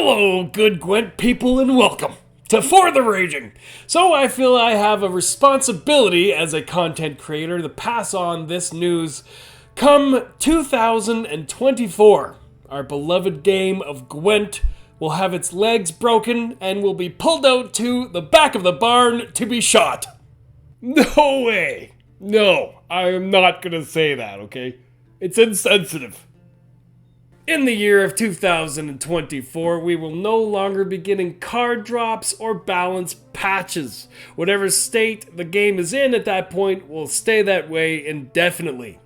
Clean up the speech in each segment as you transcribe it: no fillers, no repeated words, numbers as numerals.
Hello, good Gwent people, and welcome to For the Raging. So I feel I have a responsibility as a content creator to pass on this news. Come 2024, our beloved game of Gwent will have its legs broken and will be pulled out to the back of the barn to be shot. No way. No, I am not going to say that, okay? It's insensitive. In the year of 2024, we will no longer be getting card drops or balance patches. Whatever state the game is in at that point will stay that way indefinitely.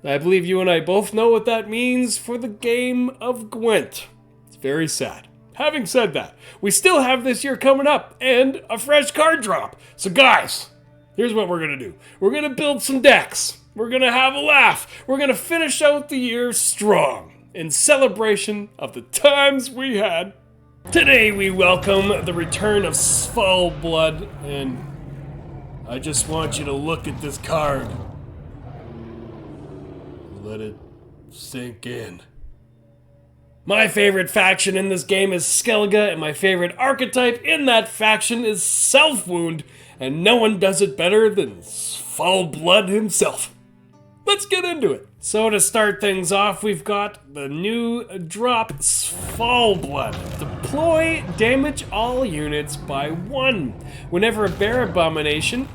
I believe you and I both know what that means for the game of Gwent. It's very sad. Having said that, we still have this year coming up and a fresh card drop. So guys, here's what we're going to do. We're going to build some decks. We're going to have a laugh. We're going to finish out the year strong, in celebration of the times we had. Today we welcome the return of Svalblod, and I just want you to look at this card. Let it sink in. My favorite faction in this game is Skellige, and my favorite archetype in that faction is Selfwound, and no one does it better than Svalblod himself. Let's get into it. So to start things off, we've got the new drop Svalblod. Deploy damage all units by 1. Whenever a bear abomination,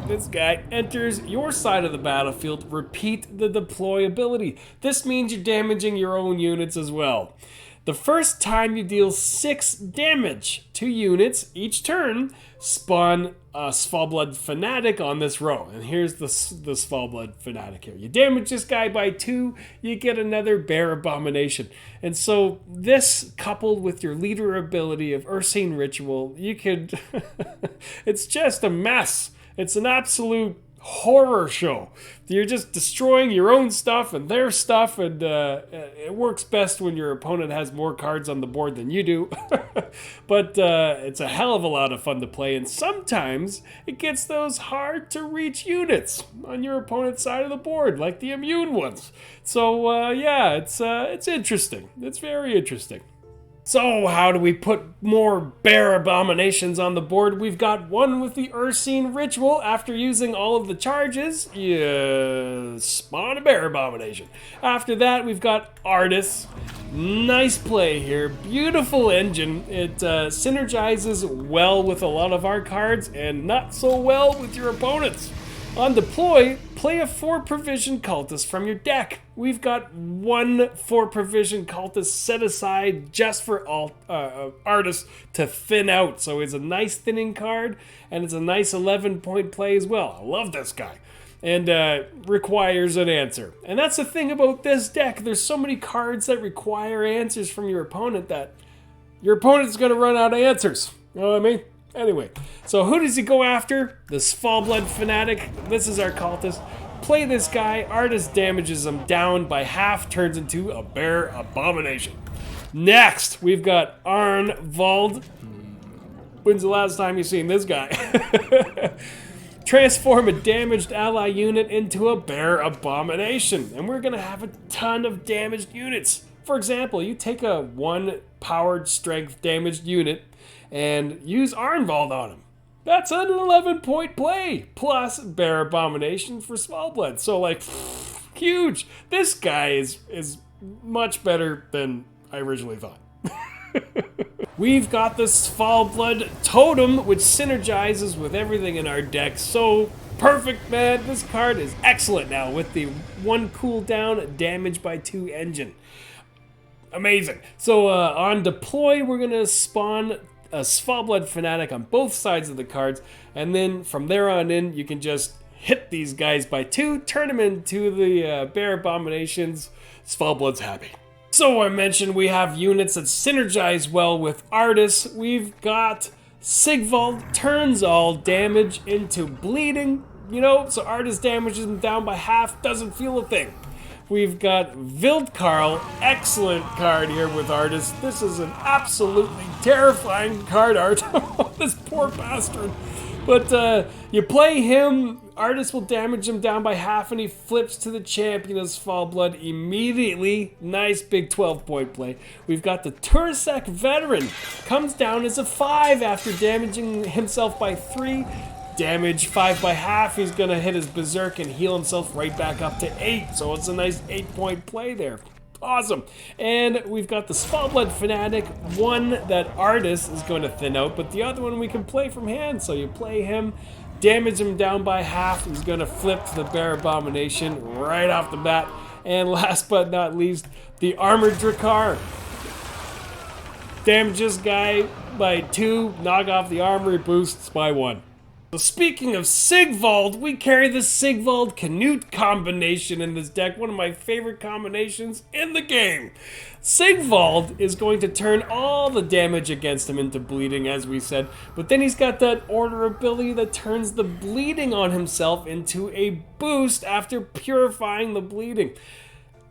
this guy, enters your side of the battlefield, repeat the deploy ability. This means you're damaging your own units as well. The first time you deal 6 damage to units each turn, spawn a Svalblod Fanatic on this row. And here's the Svalblod Fanatic here. You damage this guy by 2, you get another Bear Abomination. And so this, coupled with your leader ability of Ursine Ritual, you could... it's just a mess. It's an absolute horror show. You're just destroying your own stuff and their stuff, and it works best when your opponent has more cards on the board than you do. But it's a hell of a lot of fun to play, and sometimes it gets those hard to reach units on your opponent's side of the board, like the immune ones. So yeah, it's interesting. It's very interesting. So how do we put more Bear Abominations on the board? We've got one with the Ursine Ritual. After using all of the charges, you spawn a Bear Abomination. After that, we've got Artis. Nice play here. Beautiful engine. It synergizes well with a lot of our cards and not so well with your opponents. On deploy, play a 4 Provision Cultist from your deck. We've got 1 4 Provision Cultist set aside just for Artis to thin out. So it's a nice thinning card, and it's a nice 11-point play as well. I love this guy. And requires an answer. And that's the thing about this deck. There's so many cards that require answers from your opponent that your opponent's going to run out of answers. You know what I mean? Anyway, so who does he go after? The Svalblod Fanatic. This is our cultist. Play this guy. Artis damages him down by half, turns into a Bear Abomination. Next, we've got Arnvald. When's the last time you've seen this guy? Transform a damaged ally unit into a Bear Abomination. And we're going to have a ton of damaged units. For example, you take a 1 powered strength damaged unit and use Arnvald on him. That's an 11-point play, plus Bear Abomination for Svalblod. So, like, huge. This guy is much better than I originally thought. We've got the Svalblod Totem, which synergizes with everything in our deck. So perfect, man. This card is excellent now with the 1 cooldown damage by 2 engine. Amazing. So on deploy, we're going to spawn a Svalblod Fanatic on both sides of the cards, and then from there on in, you can just hit these guys by 2, turn them into the Bear Abominations. Svalblod's happy. So I mentioned we have units that synergize well with Artis. We've got Sigvald, turns all damage into bleeding, you know, so Artis damages him down by half, doesn't feel a thing. We've got Vildkarl, excellent card here with Artis. This is an absolutely terrifying card art. This poor bastard. But you play him Artist will damage him down by half, and he flips to the champion of Svalblod immediately. Nice big 12-point play. We've got the Tursek Veteran. Comes down as a 5 after damaging himself by 3. Damage 5 by half. He's going to hit his Berserk and heal himself right back up to 8. So it's a nice 8-point play there. Awesome. And we've got the Svalblod Fanatic, one that Artist is going to thin out, but the other one we can play from hand. So you play him, damage him down by half. He's going to flip to the Bear Abomination right off the bat. And last but not least, the Armored Drakkar. Damage this guy by 2, knock off the armor, boosts by 1. So speaking of Sigvald, we carry the Sigvald Canute combination in this deck, one of my favorite combinations in the game. Sigvald is going to turn all the damage against him into bleeding, as we said, but then he's got that order ability that turns the bleeding on himself into a boost after purifying the bleeding.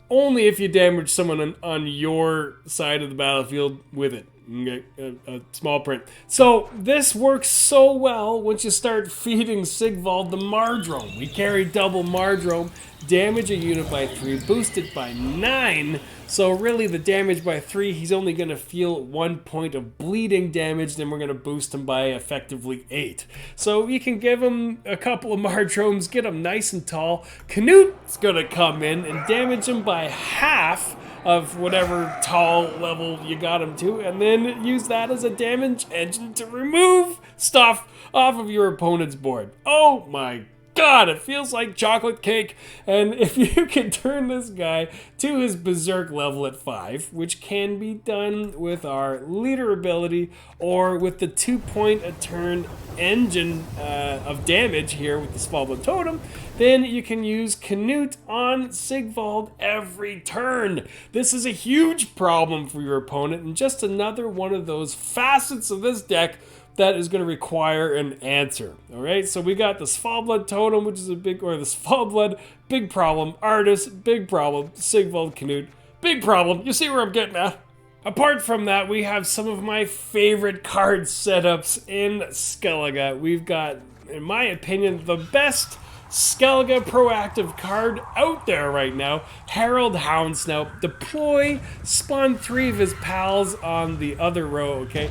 Only if you damage someone on your side of the battlefield with it. Okay, a small print. So this works so well once you start feeding Sigvald the Mardrome. We carry double Mardrome, damage a unit by 3, boost it by 9. So really the damage by 3, he's only going to feel 1 point of bleeding damage, then we're going to boost him by effectively 8. So you can give him a couple of Mardromes, get him nice and tall. Canute's going to come in and damage him by half of whatever tall level you got him to, and then use that as a damage engine to remove stuff off of your opponent's board. Oh my God, it feels like chocolate cake. And if you can turn this guy to his Berserk level at 5, which can be done with our leader ability or with the 2-point a turn engine of damage here with the Svalblod Totem, then you can use Canute on Sigvald every turn. This is a huge problem for your opponent, and just another one of those facets of this deck that is going to require an answer. All right, so we got the Svalblod Totem, which is a big, or the Svalblod, big problem. Artist, big problem. Sigvald Canute, big problem. You see where I'm getting at? Apart from that, we have some of my favorite card setups in Skellige. We've got, in my opinion, the best Skellige proactive card out there right now. Herald Houndsnout. Deploy, spawn 3 of his pals on the other row, okay?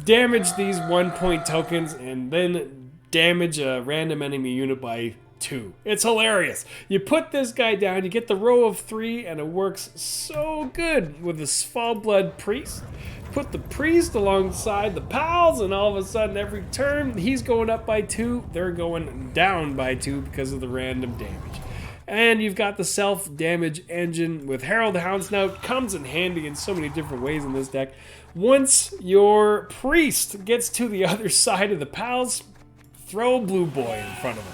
Damage these 1-point tokens, and then damage a random enemy unit by 2. It's hilarious. You put this guy down, you get the row of 3, and it works so good with the Svalblod Priest. Put the Priest alongside the pals, and all of a sudden, every turn, he's going up by 2, they're going down by 2 because of the random damage. And you've got the self-damage engine with Herald Houndsnout. Comes in handy in so many different ways in this deck. Once your priest gets to the other side of the pals, throw Blue Boy in front of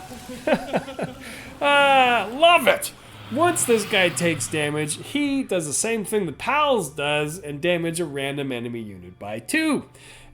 him. Love it! Once this guy takes damage, he does the same thing the pals does and damage a random enemy unit by 2.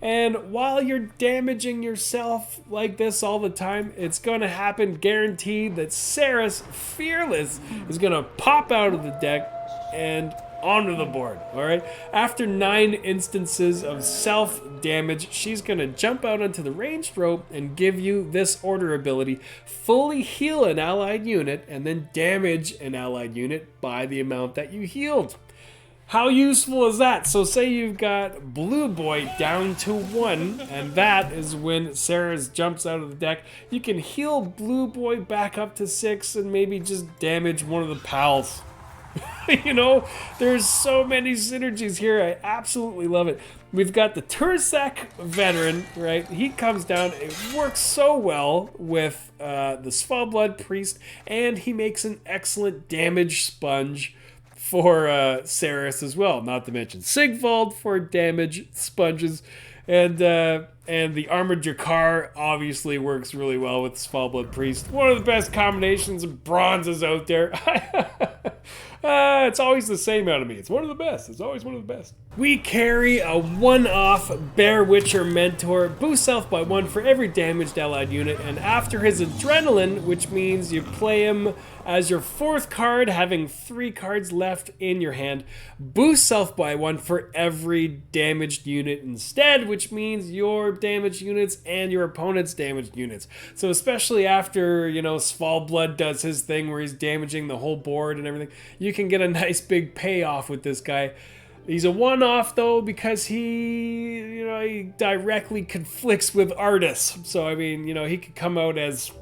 And while you're damaging yourself like this all the time, it's going to happen guaranteed that Saris Fearless is going to pop out of the deck and onto the board, all right? After 9 instances of self-damage, she's going to jump out onto the ranged rope and give you this order ability, fully heal an allied unit, and then damage an allied unit by the amount that you healed. How useful is that? So say you've got Blue Boy down to 1, and that is when Saris jumps out of the deck. You can heal Blue Boy back up to 6 and maybe just damage one of the pals. You know, there's so many synergies here. I absolutely love it. We've got the Tursek Veteran, right? He comes down. It works so well with the Svalblod Priest, and he makes an excellent damage sponge for Saris as well, not to mention Sigvald for damage sponges, and the Armored Drakkar obviously works really well with Svalblod Priest. One of the best combinations of bronzes out there. It's always the same out of me. It's one of the best. It's always one of the best. We carry a one-off Bear Witcher Mentor, boosts health by 1 for every damaged allied unit, and after his Adrenaline, which means you play him as your 4th card, having 3 cards left in your hand, boosts health by 1 for every damaged unit instead, which means your damaged units and your opponent's damaged units. So especially after, you know, Svalblod does his thing where he's damaging the whole board and everything, you can get a nice big payoff with this guy. He's a one-off though because he directly conflicts with Artis. So I mean, you know, he could come out as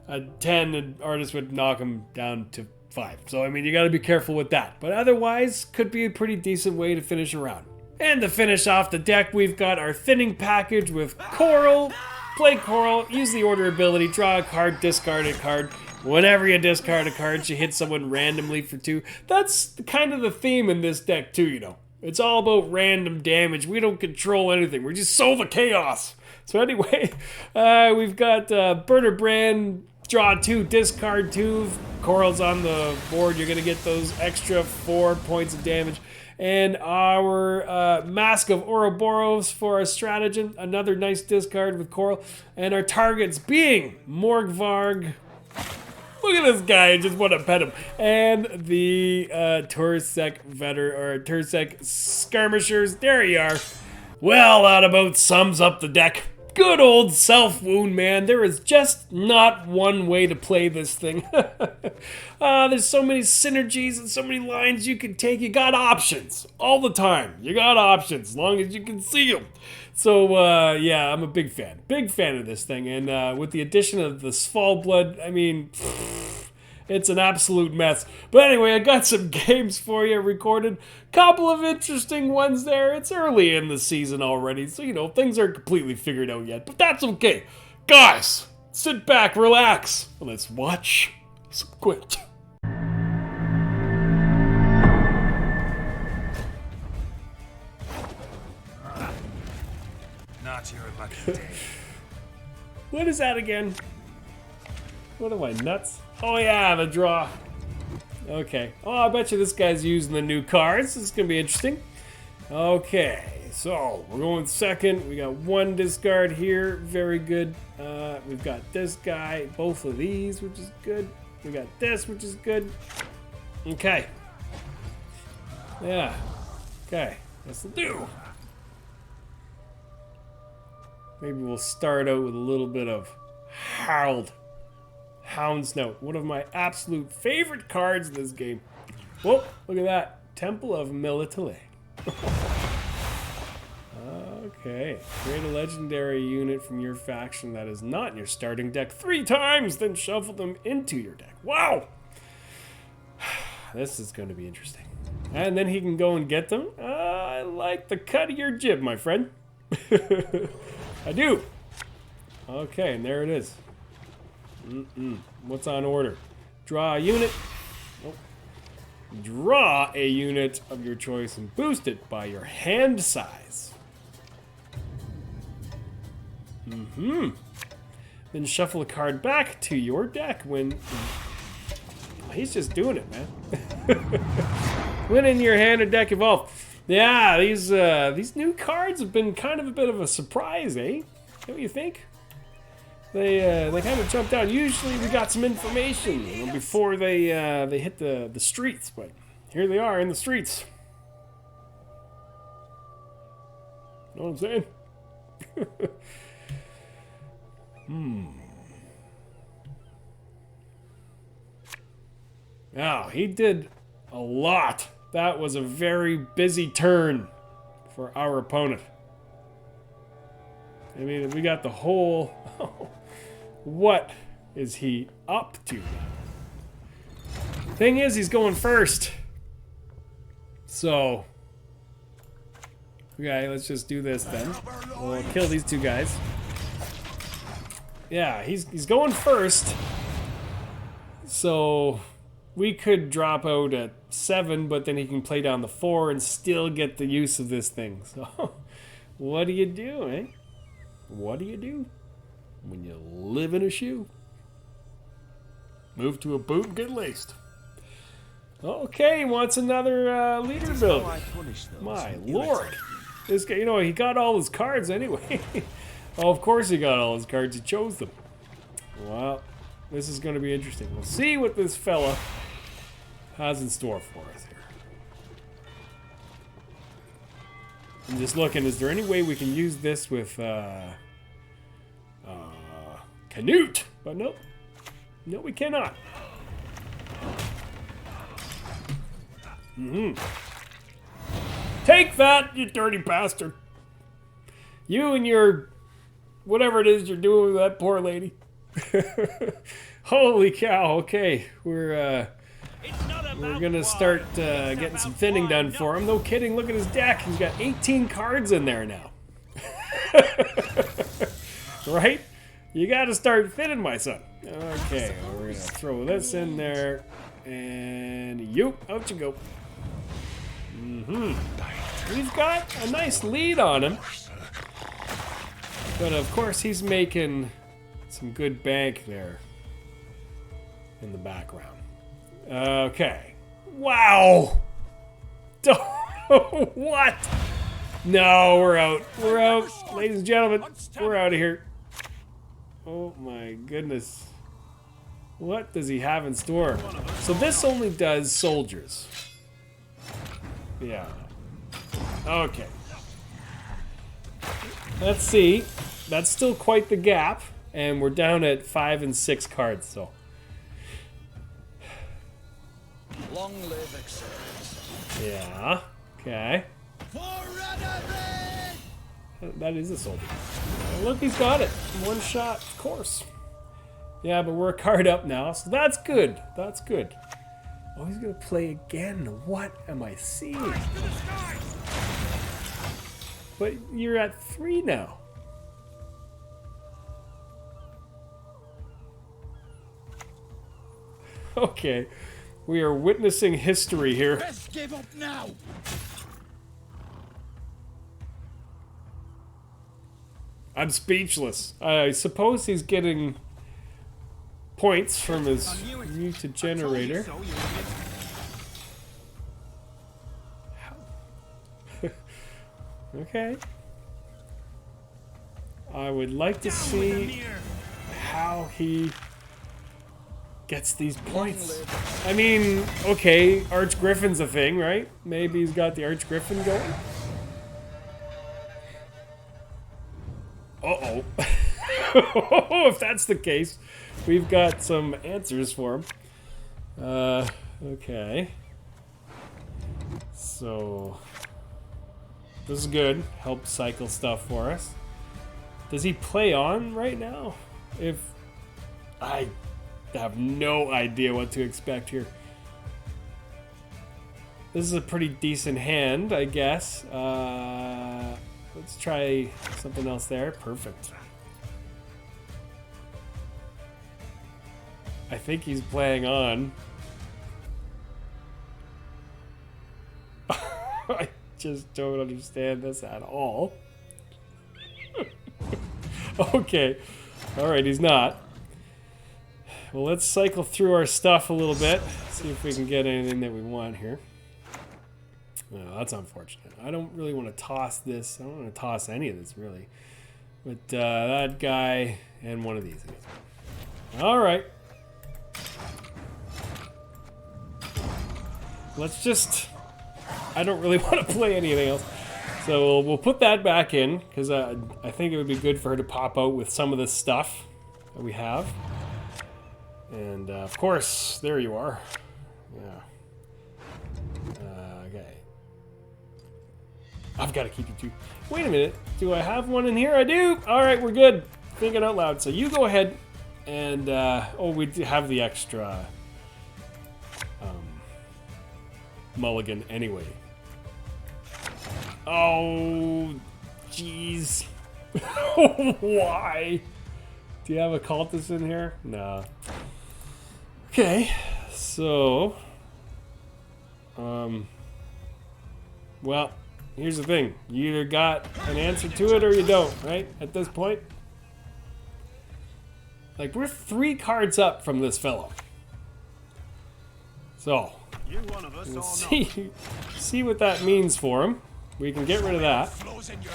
a 10 and Artis would knock him down to 5. So I mean, you got to be careful with that. But otherwise, could be a pretty decent way to finish a round. And to finish off the deck, we've got our thinning package with Coral. Play Coral, use the order ability, draw a card, discard a card. Whenever you discard a card, you hit someone randomly for 2. That's kind of the theme in this deck too, you know. It's all about random damage. We don't control anything. We're just soul the chaos. So anyway, we've got Burner Brand, draw 2, discard 2. Coral's on the board. You're going to get those extra 4 points of damage. And our Mask of Ouroboros for our stratagem. Another nice discard with Coral. And our targets being Morgvarg. Look at this guy, I just want to pet him. And the Tursek Skirmishers, there you are. Well, that about sums up the deck. Good old Selfwound, man. There is just not one way to play this thing. There's so many synergies and so many lines you can take. You got options all the time. You got options as long as you can see them. So, yeah, I'm a big fan. Big fan of this thing. And with the addition of the Svalblod, I mean, it's an absolute mess. But anyway, I got some games for you recorded. Couple of interesting ones there. It's early in the season already, so, you know, things aren't completely figured out yet. But that's okay. Guys, sit back, relax, and let's watch some Gwent. Not your lucky day. What is that again? What am I, nuts? Oh yeah, the draw. Okay. Oh, I bet you this guy's using the new cards. This is gonna be interesting. Okay, so we're going second. We got 1 discard here. Very good. We've got this guy, both of these, which is good. We got this, which is good. Okay. Yeah. Okay. This'll do. Maybe we'll start out with a little bit of Hound's Note, one of my absolute favorite cards in this game. Whoa, look at that. Temple of Militale. Okay. Create a legendary unit from your faction that is not in your starting deck 3 times, then shuffle them into your deck. Wow! This is going to be interesting. And then he can go and get them. I like the cut of your jib, my friend. I do. Okay, and there it is. What's on order? Draw a unit. Nope. Draw a unit of your choice and boost it by your hand size. Then shuffle a card back to your deck when... Oh, he's just doing it, man. When in your hand or deck evolve. Yeah, these new cards have been kind of a bit of a surprise, eh? Don't you think? They kind of jumped out. Usually we got some information, you know, before they hit the streets, but here they are in the streets. Know what I'm saying? Now, he did a lot. That was a very busy turn for our opponent. I mean, we got the whole... What is he up to? Thing is, he's going first. So... Okay, let's just do this then. We'll kill these 2 guys. Yeah, he's going first. So... We could drop out at 7, but then he can play down the 4 and still get the use of this thing. So, what do you do, eh? What do you do when you live in a shoe? Move to a boot and get laced. Okay, he wants another leader build. My lord. This guy, you know, he got all his cards anyway. Oh, of course he got all his cards. He chose them. Well, this is going to be interesting. We'll see what this fella has in store for us here. I'm just looking, is there any way we can use this with Canute? But nope. No, we cannot. Take that, you dirty bastard. You and your whatever it is you're doing with that poor lady. Holy cow, okay. We're gonna start getting some thinning done for him. No kidding, look at his deck. He's got 18 cards in there now. Right? You gotta start thinning, my son. Okay, we're gonna throw this in there. And out you go. We've got a nice lead on him. But of course he's making some good bank there in the background. Okay. Wow! What? No, we're out. We're out. Ladies and gentlemen, we're out of here. Oh my goodness. What does he have in store? So this only does soldiers. Yeah. Okay. Let's see. That's still quite the gap. And we're down at 5 and 6 cards, so. Long live excellence. Yeah. Okay. That is a soldier. Oh, look, he's got it. One shot, of course. Yeah, but we're a card up now, so that's good. That's good. Oh, he's gonna play again. What am I seeing? But you're at 3 now. Okay, we are witnessing history here. Best give up now. I'm speechless. I suppose he's getting points from his muted generator. Okay. I would like to see how he gets these points. I mean, okay, Arch Griffin's a thing, right? Maybe he's got the Arch Griffin going. Uh-oh. If that's the case, we've got some answers for him. Okay. So, this is good. Help cycle stuff for us. Does he play on right now? If I have no idea what to expect here. This is a pretty decent hand, I guess. Let's try something else there. Perfect. I think he's playing on. I just don't understand this at all. Okay. Alright, he's not. Well, let's cycle through our stuff a little bit. See if we can get anything that we want here. No, that's unfortunate. I don't really want to toss this. I don't want to toss any of this, really. But that guy and one of these. Alright. Let's just... I don't really want to play anything else. So we'll put that back in, because I think it would be good for her to pop out with some of this stuff that we have. And of course, there you are. Yeah. Okay. I've got to keep you two. Wait a minute. Do I have one in here? I do. All right, we're good. Thinking out loud. So you go ahead, and oh, we have the extra mulligan anyway. Oh, jeez. Why? Do you have a cultist in here? No. Okay, so, well, here's the thing. You either got an answer to it or you don't, right? At this point. Like, we're 3 cards up from this fellow. So, You one of us or not? See what that means for him. We can get rid of that. Flows in your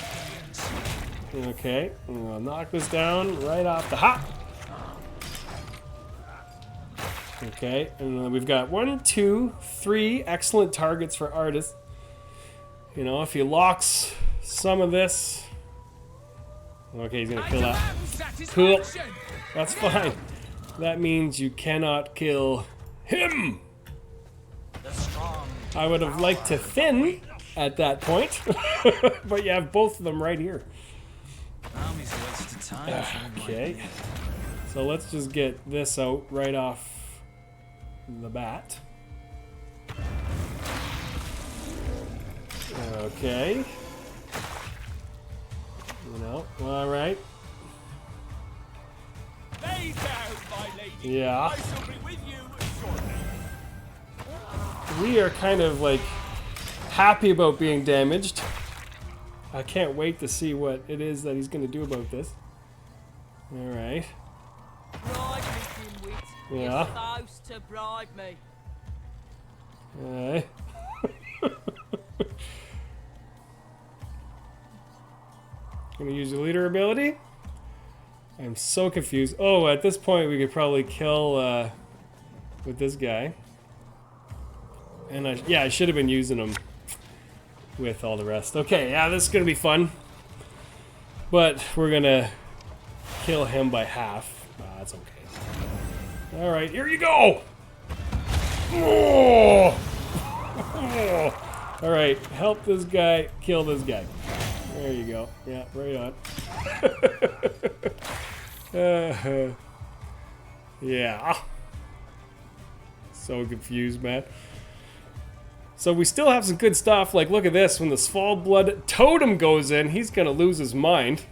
veins. Okay, we'll knock this down right off the hop. Okay, and we've got 1, 2, 3 excellent targets for artists. You know, if he locks some of this. Okay, he's gonna kill that. Cool. That's fine. That means you cannot kill him. The strong. I would have liked to thin at that point, but you have both of them right here. Army's a waste of time. Okay, so let's just get this out right off the bat. Okay. You know, all right. Lay down, my lady. Yeah. I shall be with you shortly. We are kind of like happy about being damaged. I can't wait to see what it is that he's going to do about this. All right. Bribe me, dimwit. Yeah. You're supposed to bribe me. All right. Gonna use the leader ability. I'm so confused. Oh, at this point we could probably kill with this guy. And I should have been using him with all the rest. Okay, yeah, this is gonna be fun. But we're gonna kill him by half. That's okay. All right, here you go. Oh! All right, help this guy kill this guy. There you go. Yeah, right on. Yeah. So confused, man. So we still have some good stuff. Like, look at this. When the Svalblod totem goes in, he's going to lose his mind.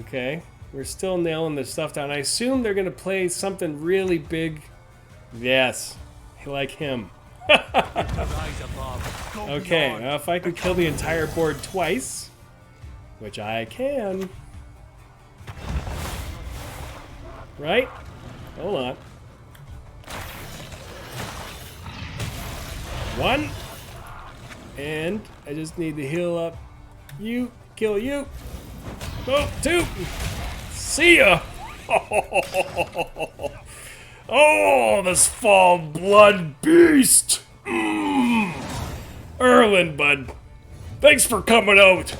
Okay. We're still nailing this stuff down. I assume they're going to play something really big. Yes. Like him. Okay, now if I can kill the entire board twice, which I can. Right? Hold on. 1. And I just need to heal up you, kill you. Oh, 2. See ya! Oh, this fall blood beast! Erlen, bud. Thanks for coming out.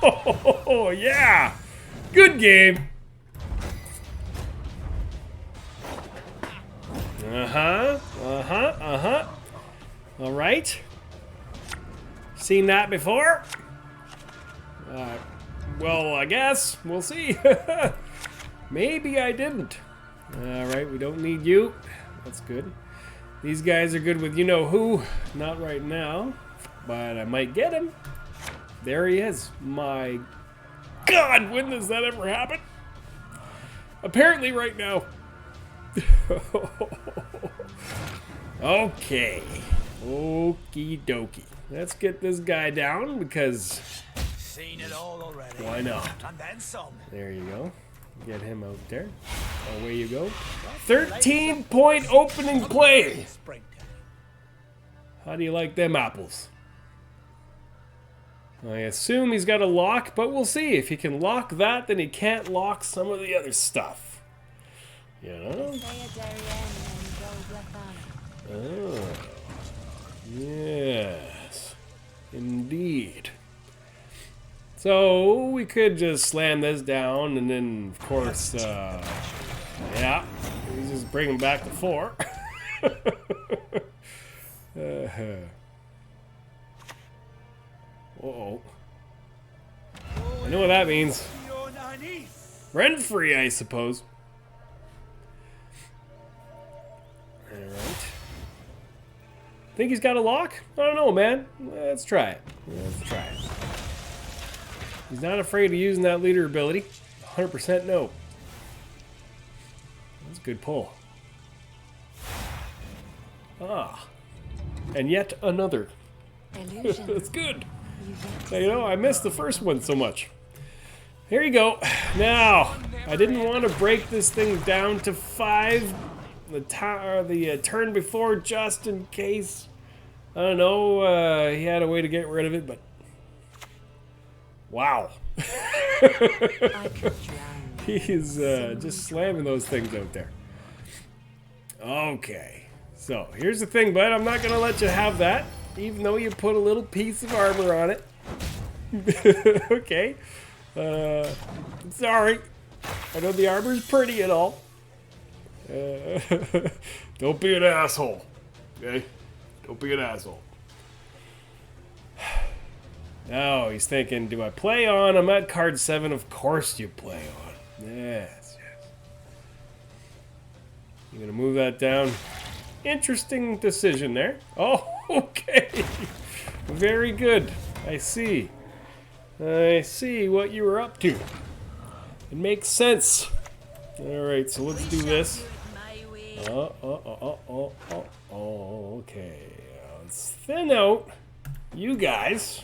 Oh, yeah. Good game. All right. Seen that before? Well, I guess. We'll see. Maybe I didn't. All right, we don't need you. That's good. These guys are good with you-know-who. Not right now, but I might get him. There he is. My God, when does that ever happen? Apparently right now. Okay. Okie dokie. Let's get this guy down because Seen it all already. why not? And then some. There you go. Get him out there. Away you go. 13-point opening play. Springtime. How do you like them apples? I assume he's got a lock, but we'll see. If he can lock that, then he can't lock some of the other stuff. You know? Oh. Yes. Indeed. So, we could just slam this down, and then, of course, yeah, we just bring him back to 4. Uh-oh. I know what that means. Rent-free, I suppose. Alright. Think he's got a lock? I don't know, man. Let's try it. Let's try it. He's not afraid of using that leader ability. 100% no. That's a good pull. Ah. And yet another. That's good. You know, I missed the first one so much. Here you go. Now, I didn't want to break this thing down to 5 the turn before, just in case. I don't know. He had a way to get rid of it, but wow. I could drown. He's just slamming those things out there. Okay, so here's the thing, bud. I'm not gonna let you have that, even though you put a little piece of armor on it. Okay. Sorry. I know the armor's pretty and all. Don't be an asshole. Okay? Don't be an asshole. Now he's thinking, do I play on? I'm at card 7. Of course you play on. Yes, yes. You're gonna move that down. Interesting decision there. Oh, okay. Very good. I see. I see what you were up to. It makes sense. Alright, so let's do this. Okay. Let's thin out you guys.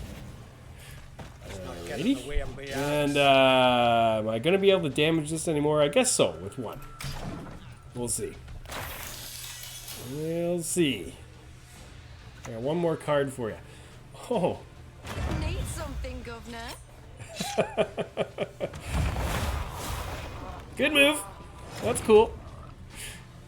Alrighty. And am I going to be able to damage this anymore? I guess so, with 1. We'll see. We'll see. I got 1 more card for you. Oh. Need something, governor? Good move. That's cool.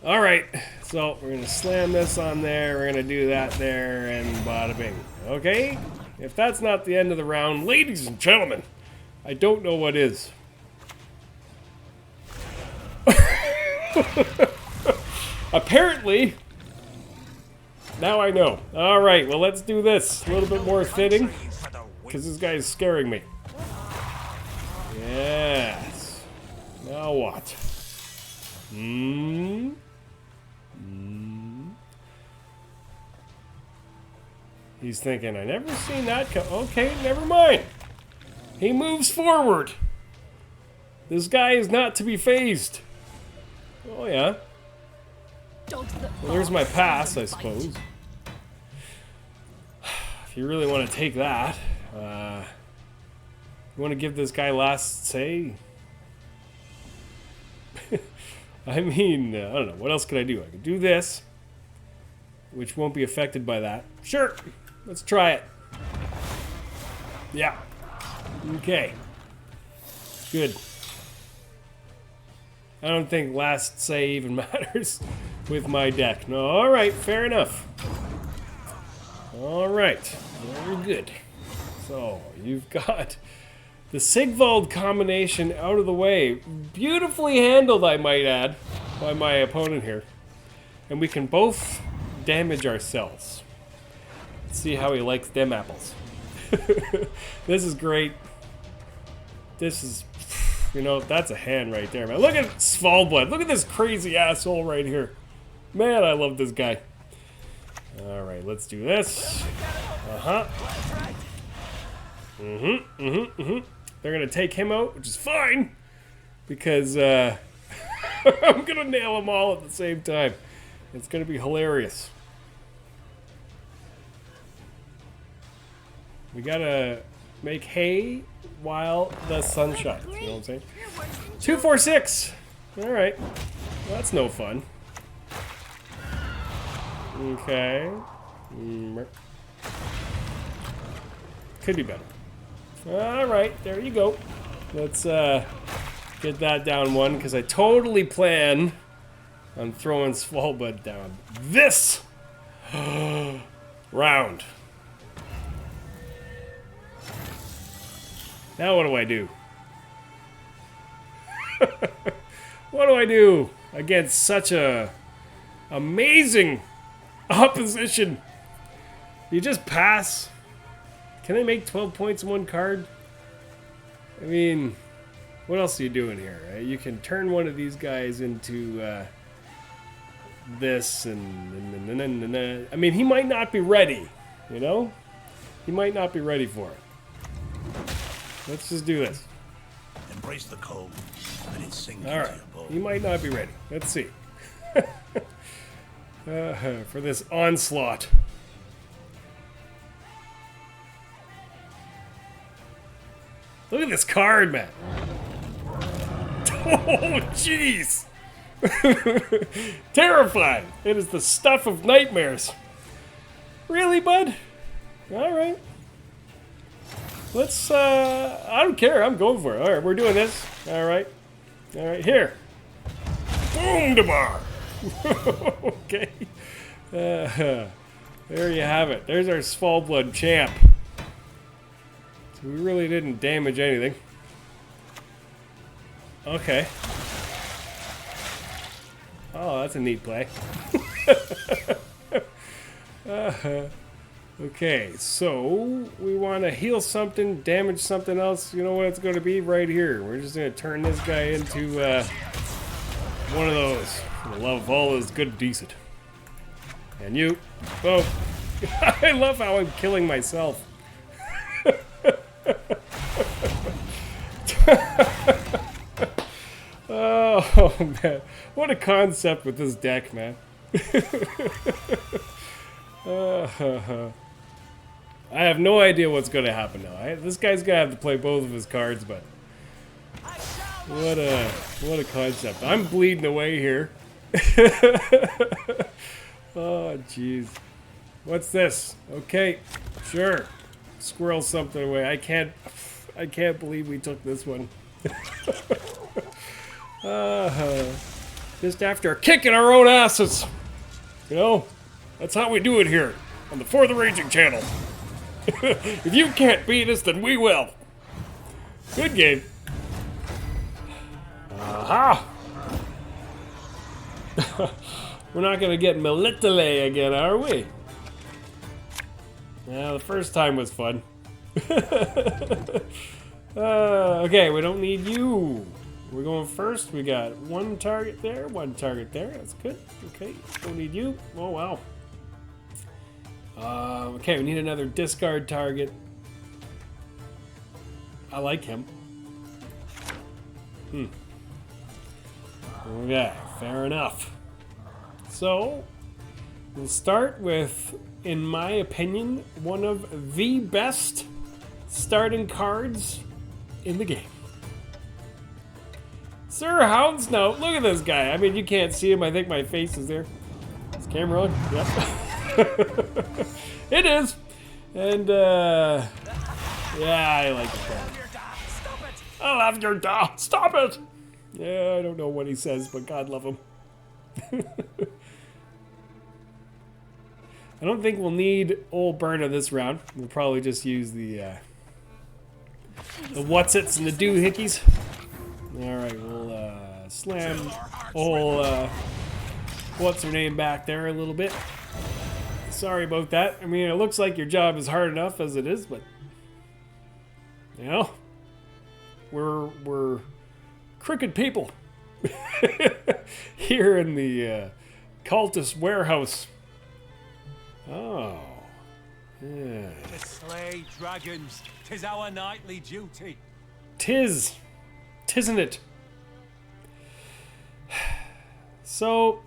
Alright, so we're going to slam this on there, we're going to do that there, and bada bing. Okay? If that's not the end of the round, ladies and gentlemen, I don't know what is. Apparently, now I know. Alright, well let's do this. A little bit more fitting, because this guy is scaring me. Yes. Now what? He's thinking, I never seen that come. Okay, never mind. He moves forward. This guy is not to be phased. Oh, yeah. Well, there's my pass, I suppose. If you really want to take that, you want to give this guy last say? I mean, I don't know. What else could I do? I could do this, which won't be affected by that. Sure. Let's try it. Yeah. Okay. Good. I don't think last say even matters with my deck. No, alright, fair enough. Alright, very good. So, you've got the Svalblod combination out of the way. Beautifully handled, I might add, by my opponent here. And we can both damage ourselves. Let's see how he likes them apples. This is great. This is... You know, that's a hand right there, man. Look at Svalblod. Look at this crazy asshole right here. Man, I love this guy. Alright, let's do this. Uh-huh. They're gonna take him out, which is fine. Because, I'm gonna nail them all at the same time. It's gonna be hilarious. We gotta make hay while the sun shines. You know what I'm saying? 2, 4, 6. All right. Well, that's no fun. Okay. Could be better. All right. There you go. Let's get that down 1 because I totally plan on throwing Svalblod down this round. Now what do I do? What do I do against such a amazing opposition? You just pass? Can they make 12 points in 1 card? I mean, what else are you doing here? Right? You can turn one of these guys into this and I mean, he might not be ready, you know? He might not be ready for it. Let's just do this. Embrace the cold, and it sinks All right. He might not be ready. Let's see. For this onslaught. Look at this card, man. Oh, jeez. Terrifying. It is the stuff of nightmares. Really, bud? Alright. Let's, I don't care. I'm going for it. Alright, we're doing this. Alright. Alright, here. Boom to bar. Okay. There you have it. There's our Svalblod champ. So we really didn't damage anything. Okay. Oh, that's a neat play. Okay, so we want to heal something, damage something else. You know what it's going to be right here. We're just going to turn this guy into one of those. For the love of all is good and decent. And you. Oh. I love how I'm killing myself. Oh, man. What a concept with this deck, man. I have no idea what's going to happen now. This guy's going to have to play both of his cards, but what a concept. I'm bleeding away here. Oh, jeez. What's this? Okay, sure. Squirrel something away. I can't believe we took this one. Just after kicking our own asses. You know, that's how we do it here on the For the Raging channel. If you can't beat us, then we will. Good game. Aha! We're not gonna get Militale again, are we? Yeah, the first time was fun. Okay, we don't need you. We're going first. We got one target there, one target there. That's good. Okay, don't need you. Oh, wow. Okay, we need another discard target. I like him. Okay, fair enough. So, we'll start with, in my opinion, one of the best starting cards in the game. Sir Houndsnout, look at this guy. I mean, you can't see him. I think my face is there. Is the camera on? Yep. It is. And, yeah, I like the card. I love your dog. Stop it. Yeah, I don't know what he says, but God love him. I don't think we'll need old Burna this round. We'll probably just use the what's-its and the doohickeys. Alright, we'll slam old what's-her-name back there a little bit. Sorry about that. I mean, it looks like your job is hard enough as it is, but you know, we're crooked people here in the cultist warehouse. Oh, yeah. To slay dragons, 'tis our nightly duty. Tisn't it? So,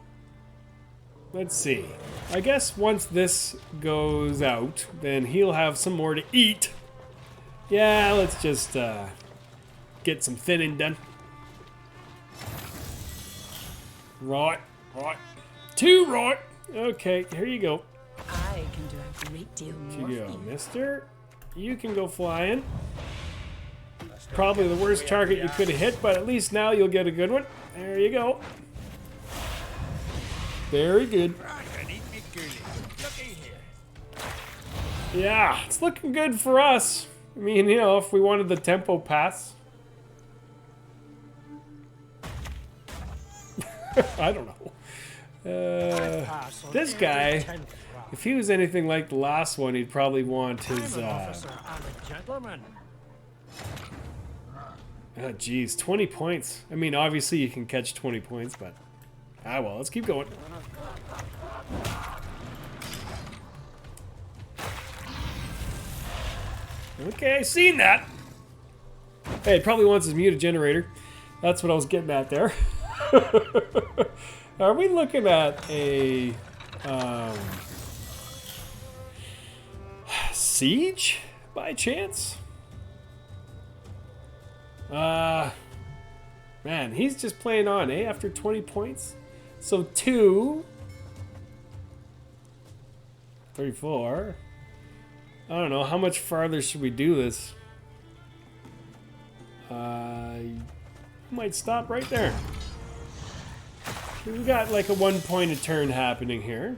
let's see. I guess once this goes out, then he'll have some more to eat. Yeah, let's just get some thinning done. Right. Two right. Okay, here you go. I can do a great deal more. Here you go, mister. You can go flying. Probably the worst target you could have hit, but at least now you'll get a good one. There you go. Very good. Yeah, it's looking good for us. I mean, you know, if we wanted the tempo pass. I don't know. This guy, if he was anything like the last one, he'd probably want his, oh, geez, 20 points. I mean, obviously you can catch 20 points, but... Ah, well, let's keep going. Okay, seen that. Hey, it probably wants his muted generator. That's what I was getting at there. Are we looking at a... siege, by chance? Man, he's just playing on, eh? After 20 points. So 2. 34. I don't know. How much farther should we do this? Might stop right there. We got like a 1 point a turn happening here.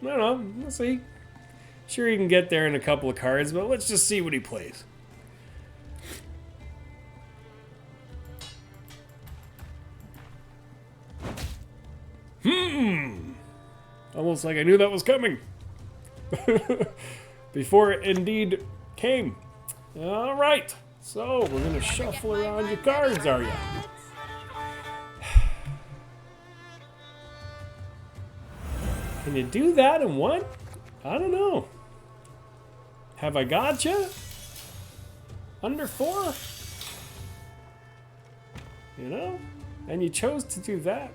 I don't know. We'll see. Sure, he can get there in a couple of cards, but let's just see what he plays. Almost like I knew that was coming. Before it indeed came. All right. So, we're going to shuffle around your cards, are you? Can you do that in one? I don't know. Have I gotcha? Under 4? You know? And you chose to do that.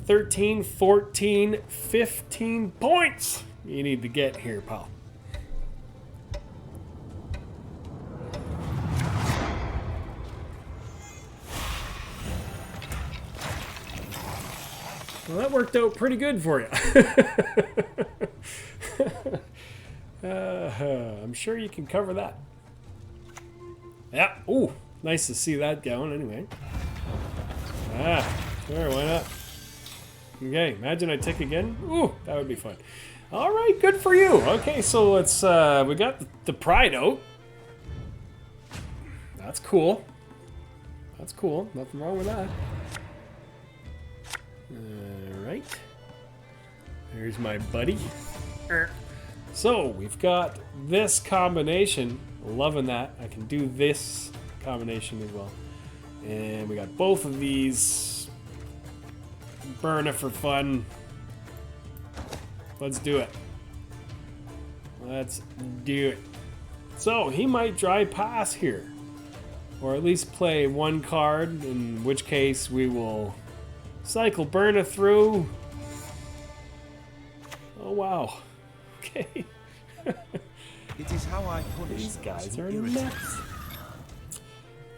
13, 14, 15 points you need to get here, pal. Well, that worked out pretty good for you. I'm sure you can cover that. Yeah. Ooh, nice to see that down anyway. Sure, why not? Okay, imagine I tick again. Ooh, that would be fun. All right, good for you. Okay, so let's, we got the pride out. That's cool. That's cool. Nothing wrong with that. Alright. There's my buddy. So, we've got this combination. Loving that. I can do this combination as well. And we got both of these. Burn it for fun. Let's do it. Let's do it. So, he might dry pass here. Or at least play one card, in which case we will cycle Burn it through. Oh, wow. Okay. It is how I punish These guys those are who irritate nuts.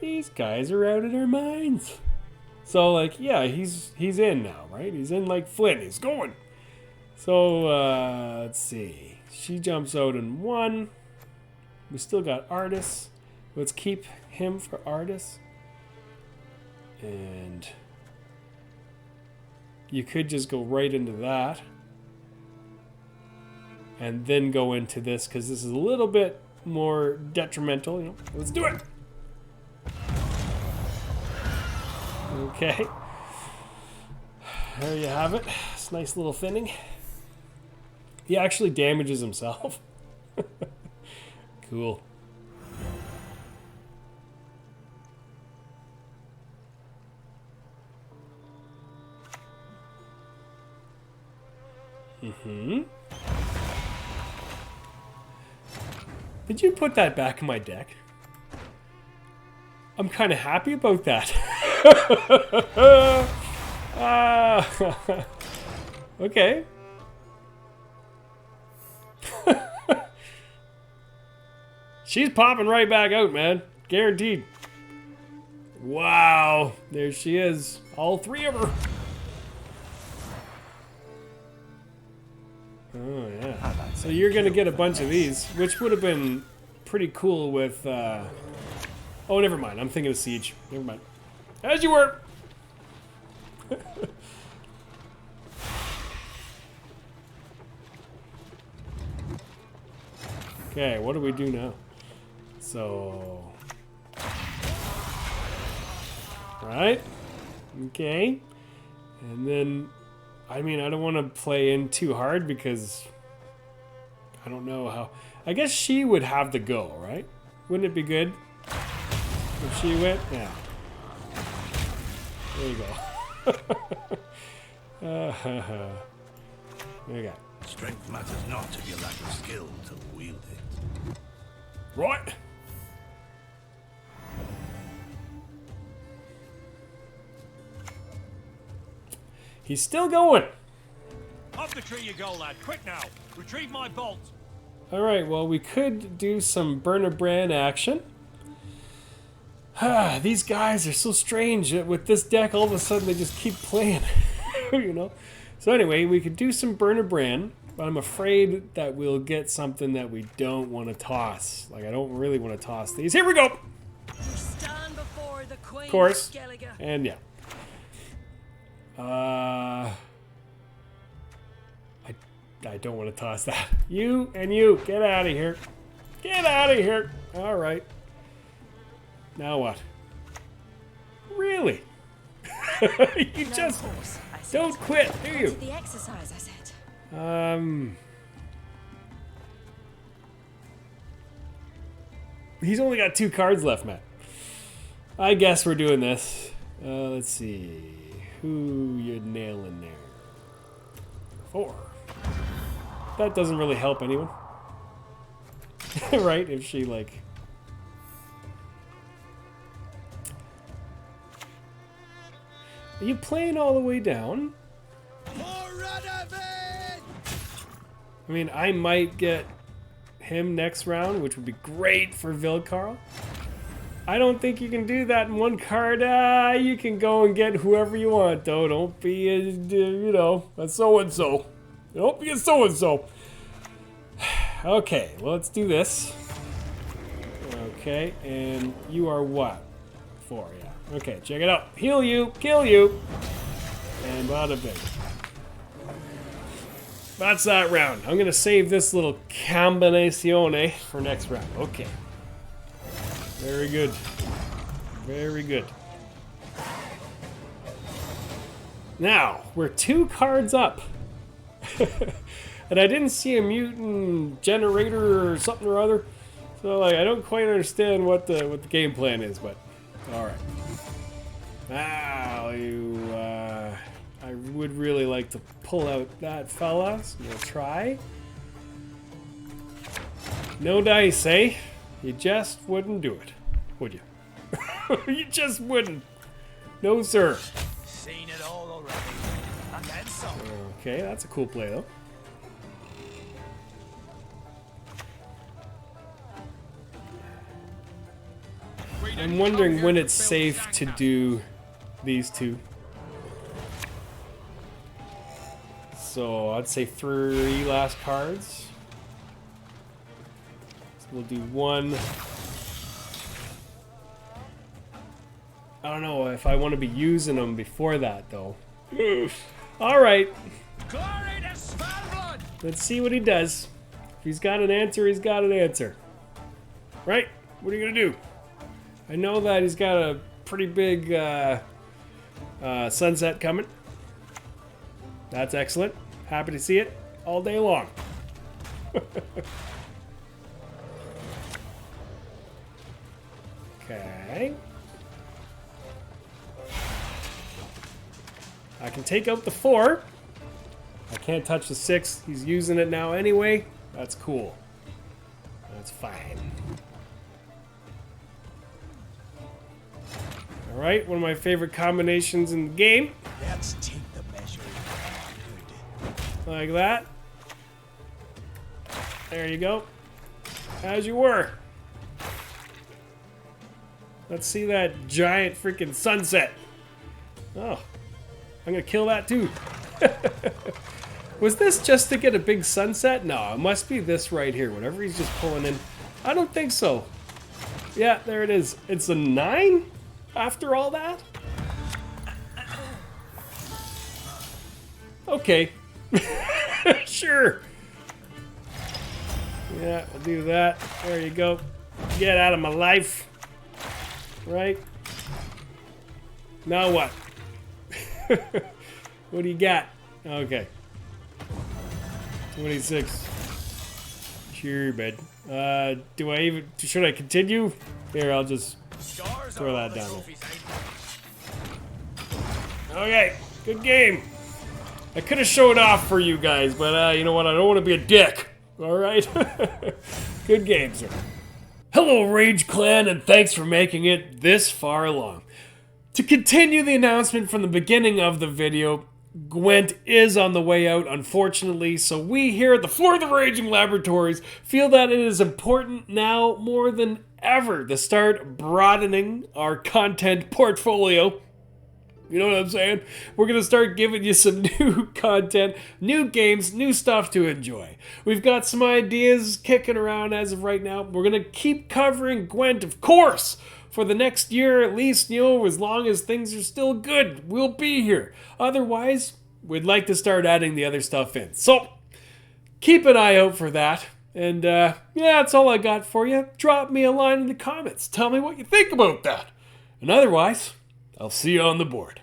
These guys are out of their minds. So, like, yeah, he's in now, right? He's in like Flint. He's going. So, let's see. She jumps out in 1. We still got Artis. Let's keep him for Artis. And you could just go right into that. And then go into this, because this is a little bit more detrimental. You know, let's do it. Okay. There you have it. It's a nice little thinning. He actually damages himself. Cool. Did you put that back in my deck? I'm kind of happy about that. Okay. She's popping right back out, man. Guaranteed. Wow. There she is. All 3 of her. Oh, yeah. So you're going to get a bunch of these, which would have been pretty cool with... Oh, never mind. I'm thinking of Siege. Never mind. As you were! Okay, what do we do now? So... Right? Okay. And then... I mean, I don't want to play in too hard because... I don't know how... I guess she would have the go, right? Wouldn't it be good? If she went, yeah. There you go. There you go. Strength matters not if you lack the skill to wield it. Right. He's still going. Up the tree you go, lad. Quick now. Retrieve my bolt. Alright, well, we could do some Burner Brand action. These guys are so strange. With this deck, all of a sudden, they just keep playing. You know? So anyway, we could do some Burner Brand, but I'm afraid that we'll get something that we don't want to toss. Like, I don't really want to toss these. Here we go! Stand before the Queen Of course. Skellige. And yeah. I don't want to toss that. You and you, get out of here. Get out of here. All right. Now what? Really? You No, just of course, I said. don't quit, do Go you? to the exercise, I said. He's only got 2 cards left, Matt. I guess we're doing this. Let's see. Who you nailing there? 4. That doesn't really help anyone. Right? If she, like... Are you playing all the way down? I mean, I might get him next round, which would be great for Vilkarl. I don't think you can do that in 1 card. You can go and get whoever you want, though. Don't be a, you know, a so-and-so. Don't be a so-and-so. Okay, well, let's do this. Okay, and you are what? 4, yeah. Okay, check it out. Heal you, kill you, and bada bing. That's that round. I'm gonna save this little combinazione for next round. Okay. Very good. Very good. Now, we're 2 cards up. And I didn't see a mutant generator or something or other. So like I don't quite understand what the game plan is, but alright. Now I would really like to pull out that fella, so we'll try. No dice, eh? You just wouldn't do it, would you? You just wouldn't. No, sir. Seen it all already. And then some. Okay, that's a cool play, though. I'm wondering when it's safe to do these 2. So I'd say 3 last cards. So we'll do 1. I don't know if I want to be using them before that, though. All right. Glory to Svalblod! Let's see what he does. If he's got an answer, he's got an answer. Right? What are you going to do? I know that he's got a pretty big sunset coming. That's excellent. Happy to see it all day long. Okay. I can take out the 4. I can't touch the 6. He's using it now anyway. That's cool. That's fine. Alright, one of my favorite combinations in the game. Let's take the measure. Good. Like that. There you go. As you were. Let's see that giant freaking sunset. Oh, I'm gonna kill that too. Was this just to get a big sunset? No, it must be this right here. Whatever he's just pulling in. I don't think so. Yeah, there it is. It's a 9 after all that? Okay. Sure. Yeah, I'll do that. There you go. Get out of my life. Right? Now what? What do you got? Okay. 26. Sure, bud. Should I continue? Here, I'll just throw that down there. Okay, good game. I could have showed off for you guys, but you know what? I don't want to be a dick. All right? Good game, sir. Hello, Rage Clan, and thanks for making it this far along. To continue the announcement from the beginning of the video, Gwent is on the way out, unfortunately, so we here at the Floor of the Raging Laboratories feel that it is important now more than ever to start broadening our content portfolio. You know what I'm saying? We're going to start giving you some new content, new games, new stuff to enjoy. We've got some ideas kicking around as of right now. We're going to keep covering Gwent, of course, for the next year at least, as long as things are still good. We'll be here. Otherwise, we'd like to start adding the other stuff in. So, keep an eye out for that. And, that's all I got for you. Drop me a line in the comments. Tell me what you think about that. And otherwise, I'll see you on the board.